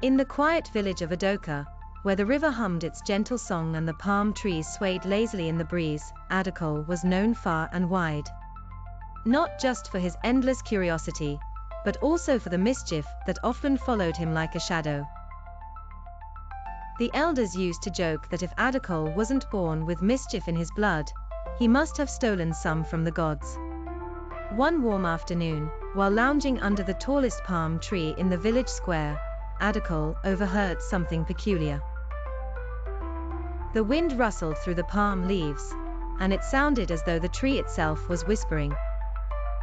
In the quiet village of Adakole, where the river hummed its gentle song and the palm trees swayed lazily in the breeze, Adakole was known far and wide. Not just for his endless curiosity, but also for the mischief that often followed him like a shadow. The elders used to joke that if Adakole wasn't born with mischief in his blood, he must have stolen some from the gods. One warm afternoon, while lounging under the tallest palm tree in the village square, Adakole overheard something peculiar. The wind rustled through the palm leaves, and it sounded as though the tree itself was whispering,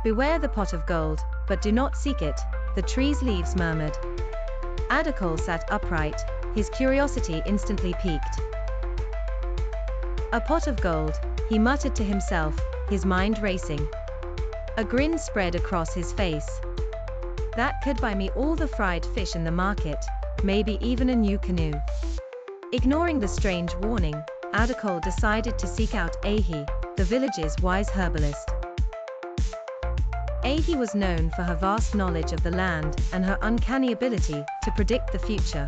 "Beware the pot of gold, but do not seek it," the tree's leaves murmured. Adakole sat upright, his curiosity instantly piqued. "A pot of gold," he muttered to himself, his mind racing. A grin spread across his face. "That could buy me all the fried fish in the market, maybe even a new canoe." Ignoring the strange warning, Adakole decided to seek out Oche, the village's wise herbalist. Oche was known for her vast knowledge of the land and her uncanny ability to predict the future.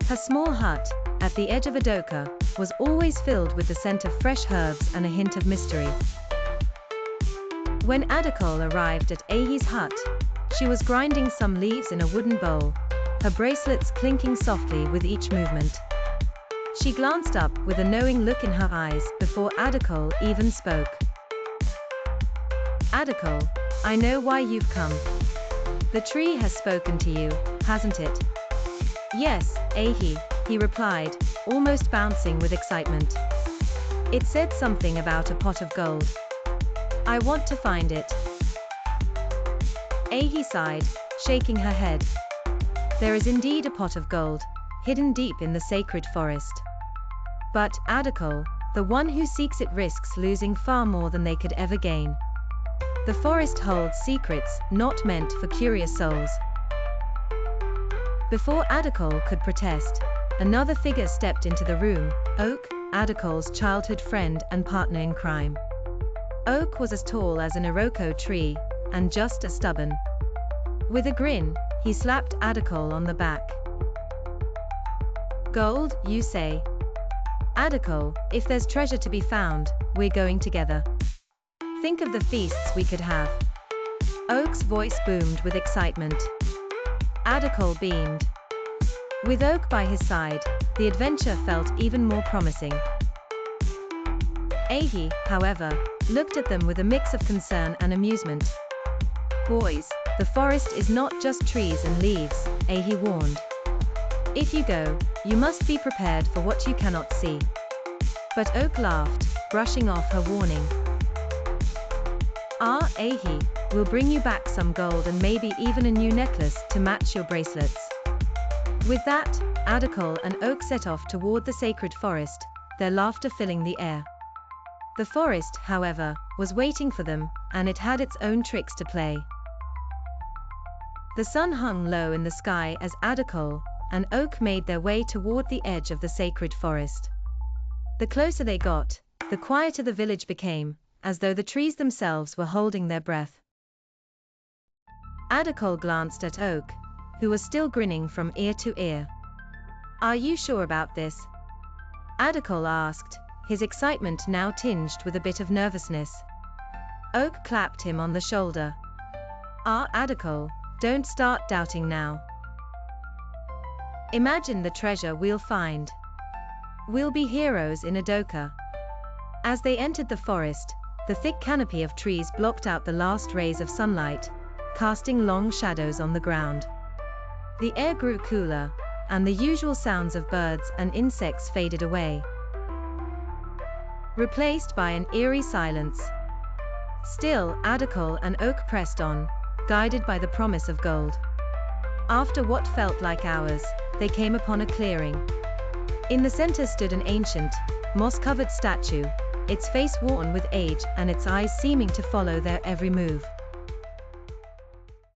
Her small hut, at the edge of Adakole, was always filled with the scent of fresh herbs and a hint of mystery. When Adakole arrived at Oche's hut, she was grinding some leaves in a wooden bowl, her bracelets clinking softly with each movement. She glanced up with a knowing look in her eyes before Adakole even spoke. "Adakole, I know why you've come. The tree has spoken to you, hasn't it?" "Yes, Oche," he replied, almost bouncing with excitement. "It said something about a pot of gold. I want to find it." Oche sighed, shaking her head. "There is indeed a pot of gold, hidden deep in the sacred forest. But, Adakole, the one who seeks it risks losing far more than they could ever gain. The forest holds secrets not meant for curious souls." Before Adakole could protest, another figure stepped into the room, Oche, Adakole's childhood friend and partner in crime. Oche was as tall as an Iroko tree, and just as stubborn. With a grin, he slapped Adakole on the back. "Gold, you say? Adakole, if there's treasure to be found, we're going together. Think of the feasts we could have." Oche's voice boomed with excitement. Adakole beamed. With Oche by his side, the adventure felt even more promising. Oche, however, looked at them with a mix of concern and amusement. "Boys, the forest is not just trees and leaves," Oche warned. "If you go, you must be prepared for what you cannot see." But Oche laughed, brushing off her warning. "Ah, Oche, we'll bring you back some gold and maybe even a new necklace to match your bracelets." With that, Adakole and Oche set off toward the sacred forest, their laughter filling the air. The forest, however, was waiting for them, and it had its own tricks to play. The sun hung low in the sky as Adakole and Oche made their way toward the edge of the sacred forest. The closer they got, the quieter the village became, as though the trees themselves were holding their breath. Adakole glanced at Oche, who was still grinning from ear to ear. "Are you sure about this?" Adakole asked, his excitement now tinged with a bit of nervousness. Oche clapped him on the shoulder. "Ah, Adakole, don't start doubting now. Imagine the treasure we'll find. We'll be heroes in Adakole." As they entered the forest, the thick canopy of trees blocked out the last rays of sunlight, casting long shadows on the ground. The air grew cooler, and the usual sounds of birds and insects faded away, replaced by an eerie silence. Still, Adakole and Oche pressed on, guided by the promise of gold. After what felt like hours, they came upon a clearing. In the center stood an ancient, moss-covered statue, its face worn with age and its eyes seeming to follow their every move.